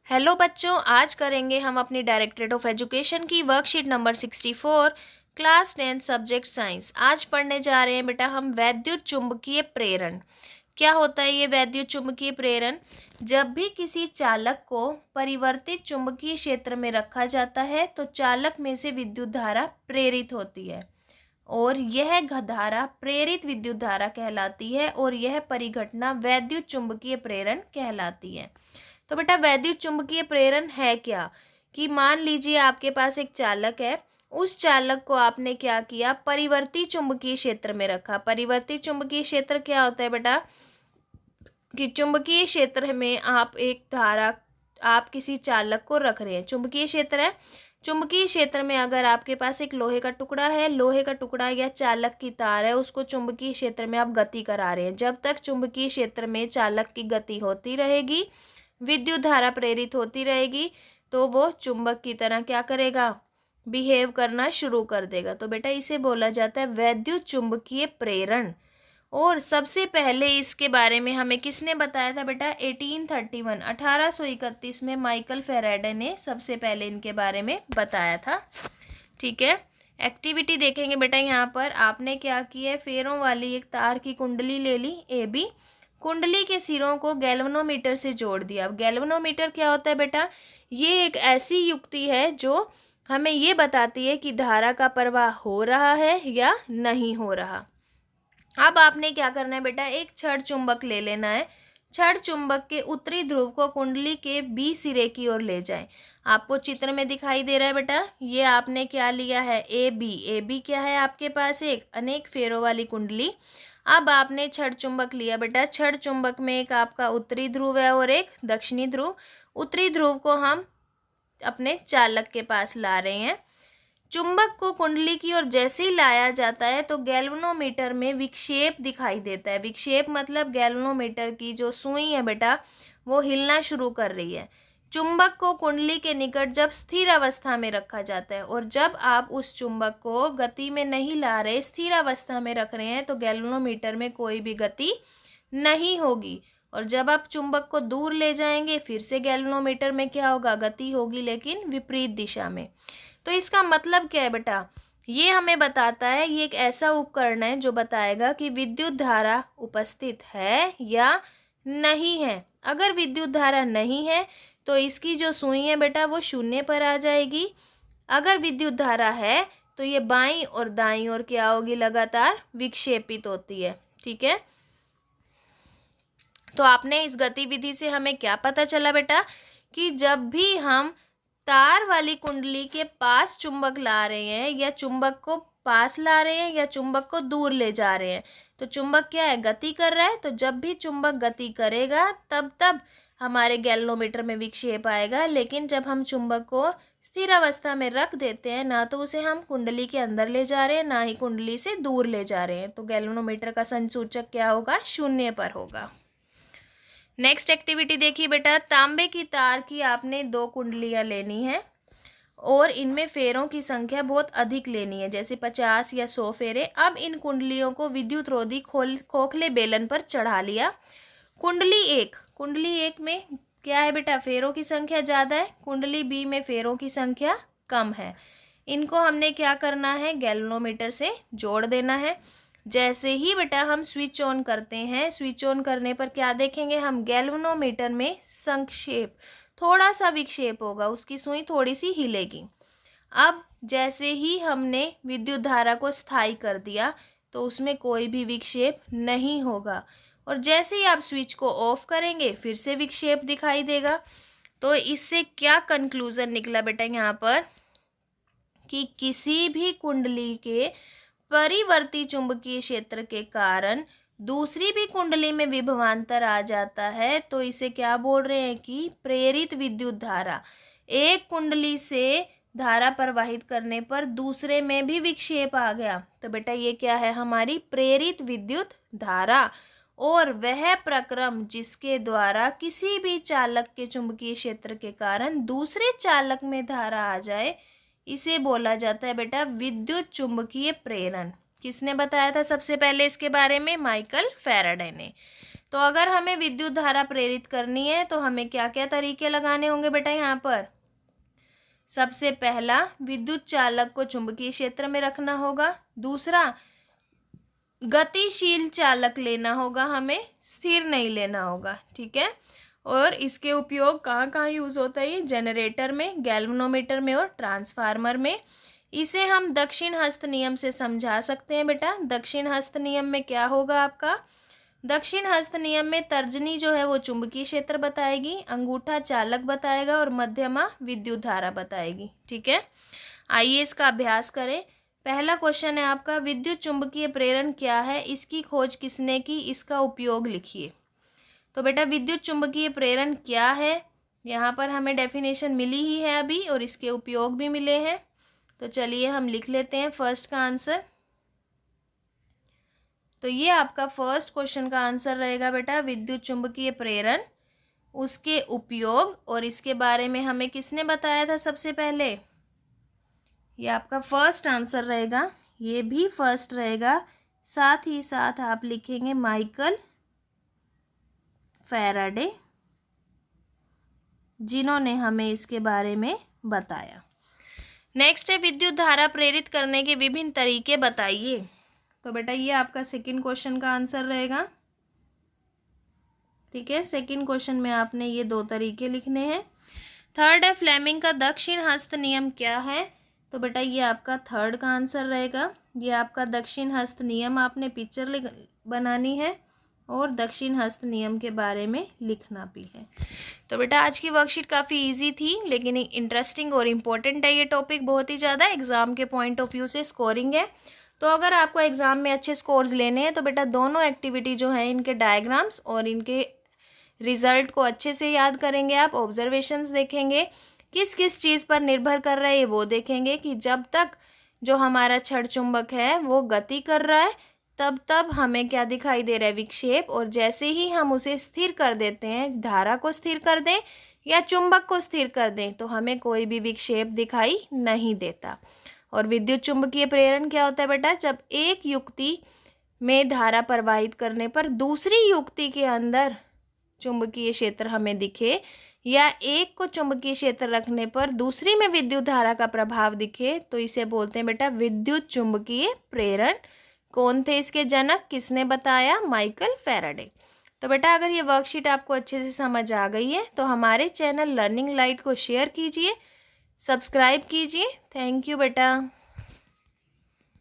Hello बच्चों, आज करेंगे हम अपनी डायरेक्टरेट ऑफ एजुकेशन की worksheet number 64 class 10 subject science. आज पढ़ने जा रहे हैं बेटा हम वैद्युत चुंबकीय प्रेरण। क्या होता है ये वैद्युत चुंबकीय प्रेरण? जब भी किसी चालक को परिवर्तित चुंबकीय क्षेत्र में रखा जाता है तो चालक में से विद्युत धारा प्रेरित होती है और यह धारा प्रेरित विद्युत धारा कहलाती है और यह परिघटना वैद्युत चुंबकीय प्रेरण कहलाती है। तो बेटा वैद्युत चुंबकीय प्रेरण है क्या? कि मान लीजिए आपके पास एक चालक है, उस चालक को आपने क्या किया, परिवर्ती चुंबकीय क्षेत्र में रखा। परिवर्ती चुंबकीय क्षेत्र क्या होता है बेटा? कि चुंबकीय क्षेत्र में आप किसी चालक को रख रहे हैं। चुंबकीय क्षेत्र है, चुंबकीय क्षेत्र में अगर आपके पास एक लोहे का टुकड़ा है, लोहे का टुकड़ा या चालक की तार है, उसको चुंबकीय क्षेत्र में आप गति करा रहे हैं। जब तक चुंबकीय क्षेत्र में चालक की गति होती रहेगी, विद्युत धारा प्रेरित होती रहेगी, तो वो चुंबक की तरह क्या करेगा, बिहेव करना शुरू कर देगा। तो बेटा इसे बोला जाता है वैद्युत चुंबकीय प्रेरण। और सबसे पहले इसके बारे में हमें किसने बताया था बेटा? 1831 में माइकल फैराडे ने सबसे पहले इनके बारे में बताया था। ठीक है, एक्टिविटी देखेंगे बेटा। यहाँ पर आपने क्या किया है, फेरों वाली एक तार की कुंडली ले ली AB, कुंडली के सिरों को गैल्वेनोमीटर से जोड़ दिया। अब गैल्वेनोमीटर क्या होता है बेटा? ये एक ऐसी युक्ति है जो हमें ये बताती है कि धारा का प्रवाह हो रहा है या नहीं हो रहा। अब आपने क्या करना है बेटा, एक छड़ चुंबक ले लेना है। छड़ चुंबक के उत्तरी ध्रुव को कुंडली के B सिरे की ओर ले जाएं। आपको चित्र में दिखाई दे रहा है बेटा, ये आपने क्या लिया है, AB क्या है आपके पास, एक अनेक फेरों वाली कुंडली। अब आपने छड़ चुंबक लिया बेटा, छड़ चुंबक में एक आपका उत्तरी ध्रुव है और एक दक्षिणी ध्रुव। उत्तरी ध्रुव को हम अपने चालक के पास ला रहे हैं। चुंबक को कुंडली की ओर जैसे ही लाया जाता है तो गैल्वेनोमीटर में विक्षेप दिखाई देता है। विक्षेप मतलब गैल्वेनोमीटर की जो सुई है बेटा, वो हिलना शुरू कर रही है। चुंबक को कुंडली के निकट जब स्थिर अवस्था में रखा जाता है और जब आप उस चुंबक को गति में नहीं ला रहे, स्थिर अवस्था में रख रहे हैं, तो गैल्वेनोमीटर में कोई भी गति नहीं होगी। और जब आप चुंबक को दूर ले जाएंगे, फिर से गैल्वेनोमीटर में क्या होगा, गति होगी, लेकिन विपरीत दिशा में। तो इसका मतलब क्या है बेटा? ये हमें बताता है, ये एक ऐसा उपकरण है जो बताएगा कि विद्युत धारा उपस्थित है या नहीं है। अगर विद्युत धारा नहीं है तो इसकी जो सुई है बेटा वो शून्य पर आ जाएगी। अगर विद्युत धारा है तो ये बाईं और दाईं ओर क्या होगी, लगातार विक्षेपित होती है। ठीक है, तो आपने इस गतिविधि से हमें क्या पता चला बेटा, कि जब भी हम तार वाली कुंडली के पास चुंबक ला रहे हैं या चुंबक को पास ला रहे हैं या चुंबक को दूर ले जा रहे हैं, तो चुंबक क्या है, गति कर रहा है। तो जब भी चुंबक गति करेगा तब हमारे गैल्वेनोमीटर में विक्षेप आएगा। लेकिन जब हम चुंबक को स्थिर अवस्था में रख देते हैं, ना तो उसे हम कुंडली के अंदर ले जा रहे हैं, ना ही कुंडली से दूर ले जा रहे हैं, तो गैल्वेनोमीटर का संसूचक क्या होगा, शून्य पर होगा। नेक्स्ट एक्टिविटी देखिए बेटा, तांबे की तार की आपने 2 कुंडलियां लेनी है और इनमें फेरों की संख्या बहुत अधिक लेनी है, जैसे 50 या 100 फेरे। अब इन कुंडलियों को विद्युत रोधी खोखले बेलन पर चढ़ा लिया। कुंडली एक में क्या है बेटा, फेरों की संख्या ज़्यादा है, कुंडली B में फेरों की संख्या कम है। इनको हमने क्या करना है, गैल्वेनोमीटर से जोड़ देना है। जैसे ही बेटा हम स्विच ऑन करते हैं, स्विच ऑन करने पर क्या देखेंगे हम, गैल्वेनोमीटर में संक्षेप, थोड़ा सा विक्षेप होगा, उसकी सुई थोड़ी सी हिलेगी। अब जैसे ही हमने विद्युत धारा को स्थायी कर दिया तो उसमें कोई भी विक्षेप नहीं होगा, और जैसे ही आप स्विच को ऑफ करेंगे फिर से विक्षेप दिखाई देगा। तो इससे क्या कंक्लूजन निकला बेटा यहाँ पर, कि किसी भी कुंडली के परिवर्ती चुंबकीय क्षेत्र के कारण दूसरी भी कुंडली में विभवांतर आ जाता है, तो इसे क्या बोल रहे हैं, कि प्रेरित विद्युत धारा। एक कुंडली से धारा प्रवाहित करने पर दूसरे में भी विक्षेप आ गया, तो बेटा ये क्या है, हमारी प्रेरित विद्युत धारा। और वह प्रक्रम जिसके द्वारा किसी भी चालक के चुंबकीय क्षेत्र के कारण दूसरे चालक में धारा आ जाए, इसे बोला जाता है बेटा विद्युत चुंबकीय प्रेरण। किसने बताया था सबसे पहले इसके बारे में, माइकल फैराडे ने। तो अगर हमें विद्युत धारा प्रेरित करनी है तो हमें क्या क्या तरीके लगाने होंगे बेटा यहाँ पर? सबसे पहला, विद्युत चालक को चुंबकीय क्षेत्र में रखना होगा। दूसरा, गतिशील चालक लेना होगा, हमें स्थिर नहीं लेना होगा, ठीक है। और इसके उपयोग कहाँ कहाँ यूज होता है? जनरेटर में, गैल्वेनोमीटर में और ट्रांसफार्मर में। इसे हम दक्षिण हस्त नियम से समझा सकते हैं बेटा। दक्षिण हस्त नियम में क्या होगा आपका? दक्षिण हस्त नियम में तर्जनी जो है वो चुंबकीय क्षेत्र बताएगी, अंगूठा चालक बताएगा और मध्यमा विद्युत धारा बताएगी, ठीक है। आइए इसका अभ्यास करें। पहला क्वेश्चन है आपका, विद्युत चुंबकीय प्रेरण क्या है, इसकी खोज किसने की, इसका उपयोग लिखिए। तो बेटा विद्युत चुंबकीय प्रेरण क्या है, यहाँ पर हमें डेफिनेशन मिली ही है अभी और इसके उपयोग भी मिले हैं। तो चलिए हम लिख लेते हैं फर्स्ट का आंसर। तो ये आपका फर्स्ट क्वेश्चन का आंसर रहेगा बेटा, विद्युत चुंबकीय प्रेरण, उसके उपयोग और इसके बारे में हमें किसने बताया था सबसे पहले। ये आपका फर्स्ट आंसर रहेगा, ये भी फर्स्ट रहेगा। साथ ही साथ आप लिखेंगे माइकल फैराडे, जिन्होंने हमें इसके बारे में बताया। नेक्स्ट है, विद्युत धारा प्रेरित करने के विभिन्न तरीके बताइए। तो बेटा ये आपका सेकंड क्वेश्चन का आंसर रहेगा, ठीक है। सेकंड क्वेश्चन में आपने ये दो तरीके लिखने हैं। थर्ड है, फ्लेमिंग का दक्षिण हस्त नियम क्या है। तो बेटा ये आपका थर्ड का आंसर रहेगा। ये आपका दक्षिण हस्त नियम, आपने पिक्चर बनानी है और दक्षिण हस्त नियम के बारे में लिखना भी है। तो बेटा आज की वर्कशीट काफ़ी इजी थी, लेकिन इंटरेस्टिंग और इम्पोर्टेंट है ये टॉपिक, बहुत ही ज़्यादा एग्जाम के पॉइंट ऑफ व्यू से स्कोरिंग है। तो अगर आपको एग्ज़ाम में अच्छे स्कोर्स लेने हैं तो बेटा दोनों एक्टिविटी जो है इनके डायग्राम्स और इनके रिजल्ट को अच्छे से याद करेंगे आप, ऑब्जर्वेशंस देखेंगे, किस किस चीज़ पर निर्भर कर रहा है वो देखेंगे कि जब तक जो हमारा छड़ चुंबक है वो गति कर रहा है तब तब हमें क्या दिखाई दे रहा है, विक्षेप। और जैसे ही हम उसे स्थिर कर देते हैं, धारा को स्थिर कर दें या चुंबक को स्थिर कर दें, तो हमें कोई भी विक्षेप दिखाई नहीं देता। और विद्युत चुंबकीय प्रेरण क्या होता है बेटा, जब एक युक्ति में धारा प्रवाहित करने पर दूसरी युक्ति के अंदर चुंबकीय क्षेत्र हमें दिखे, या एक को चुंबकीय क्षेत्र रखने पर दूसरी में विद्युत धारा का प्रभाव दिखे, तो इसे बोलते हैं बेटा विद्युत चुंबकीय प्रेरण। कौन थे इसके जनक, किसने बताया? Michael Faraday. तो बेटा अगर ये वर्कशीट आपको अच्छे से समझ आ गई है तो हमारे चैनल लर्निंग लाइट को शेयर कीजिए, सब्सक्राइब कीजिए। थैंक यू बेटा।